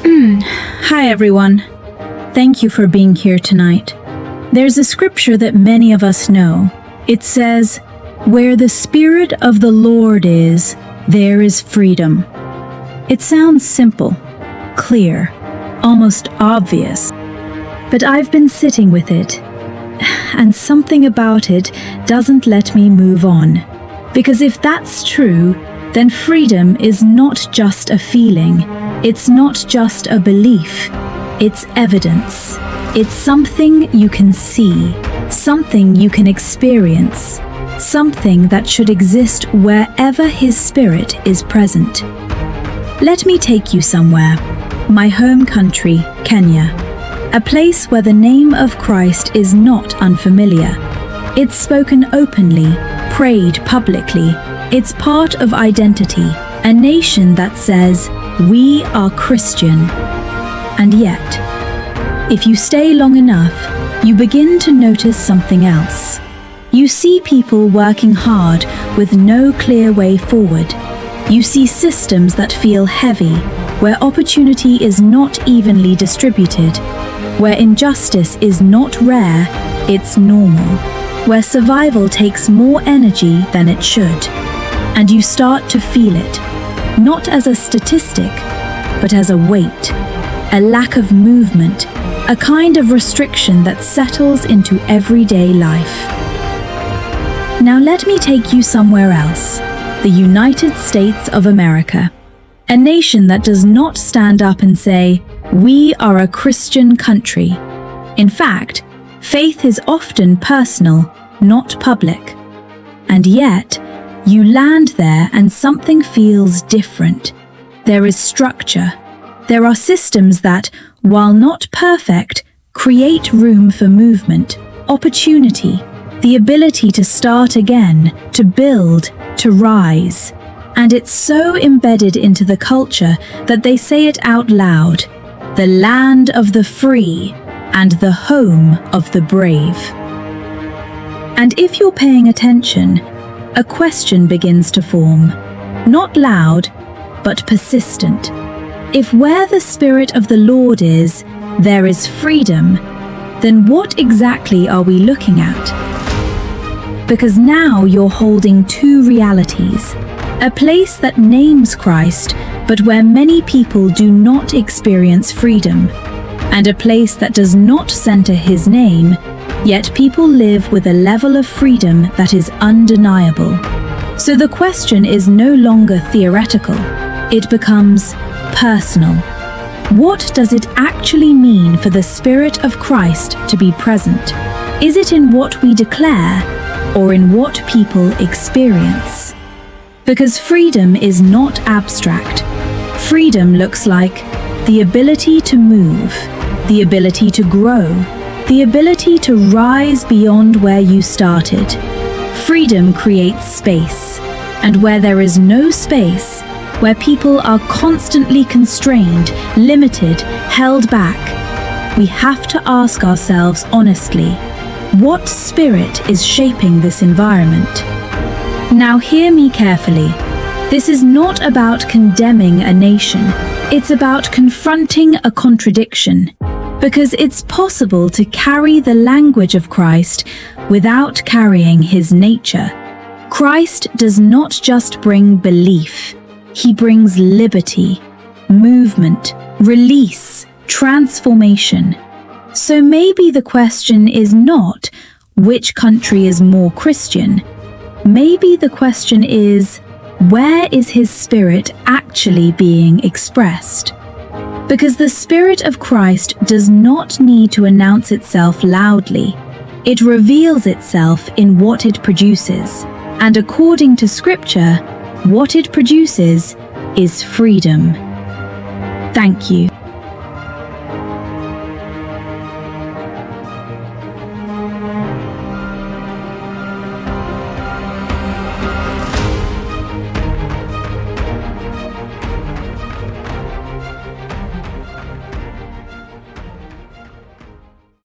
Hi everyone. Thank you for being here tonight. There's a scripture that many of us know. It says, "Where the Spirit of the Lord is, there is freedom." It sounds simple, clear, almost obvious. But I've been sitting with it, and something about it doesn't let me move on. Because if that's true, then freedom is not just a feeling. It's not just a belief. It's evidence. It's something you can see, something you can experience, something that should exist wherever His Spirit is present. Let me take you somewhere. My home country, Kenya. A place where the name of Christ is not unfamiliar. It's spoken openly, prayed publicly. It's part of identity, a nation that says, "We are Christian." And yet, if you stay long enough, you begin to notice something else. You see people working hard with no clear way forward. You see systems that feel heavy, where opportunity is not evenly distributed, where injustice is not rare, it's normal, where survival takes more energy than it should. And you start to feel it, not as a statistic, but as a weight, a lack of movement, a kind of restriction that settles into everyday life. Now let me take you somewhere else, the United States of America, a nation that does not stand up and say, "We are a Christian country." In fact, faith is often personal, not public. And yet, you land there and something feels different. There is structure. There are systems that, while not perfect, create room for movement, opportunity, the ability to start again, to build, to rise. And it's so embedded into the culture that they say it out loud: the land of the free and the home of the brave. And if you're paying attention, a question begins to form, not loud, but persistent. If where the Spirit of the Lord is, there is freedom, then what exactly are we looking at? Because now you're holding two realities, a place that names Christ, but where many people do not experience freedom, and a place that does not center His name, yet people live with a level of freedom that is undeniable. So the question is no longer theoretical, it becomes personal. What does it actually mean for the Spirit of Christ to be present? Is it in what we declare, or in what people experience? Because freedom is not abstract. Freedom looks like the ability to move, the ability to grow, the ability to rise beyond where you started. Freedom creates space, and where there is no space, where people are constantly constrained, limited, held back, we have to ask ourselves honestly, what spirit is shaping this environment? Now hear me carefully. This is not about condemning a nation. It's about confronting a contradiction. Because it's possible to carry the language of Christ without carrying His nature. Christ does not just bring belief. He brings liberty, movement, release, transformation. So maybe the question is not, which country is more Christian? Maybe the question is, where is His Spirit actually being expressed? Because the Spirit of Christ does not need to announce itself loudly. It reveals itself in what it produces. And according to Scripture, what it produces is freedom. Thank you.